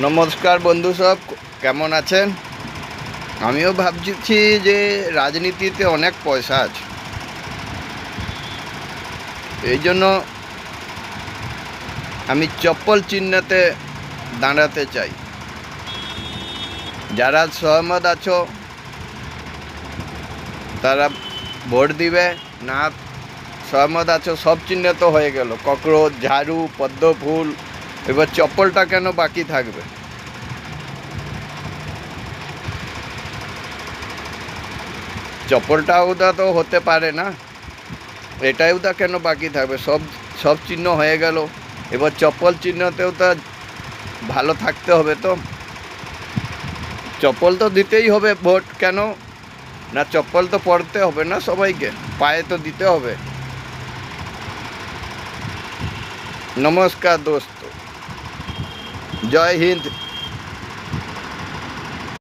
নমস্কার বন্ধু সব, কেমন আছেন? আমিও ভাবছি যে রাজনীতিতে অনেক পয়সা আছে, এই জন্য আমি চপ্পল চিহ্নতে দাঁড়াতে চাই। যারা সহমত আছো তারা ভোট দিবে, না সহমত আছো সব চিহ্ন তো হয়ে গেল, ককরোচ, ঝাড়ু, পদ্ম ফুল, এবার চপ্পলটা কেন বাকি থাকবে? চপ্পলটা ওটা তো হতে পারে না, এটাই ওটা কেন বাকি থাকবে? সব সব চিহ্ন হয়ে গেল, এবার চপ্পল চিহ্নতেও তো ভালো থাকতে হবে। তো চপ্পল তো দিতেই হবে ভোট, কেন না? চপ্পল তো পরতে হবে না সবাইকে, পায়ে তো দিতে হবে। নমস্কার দোস্ত, জয় হিন্দ।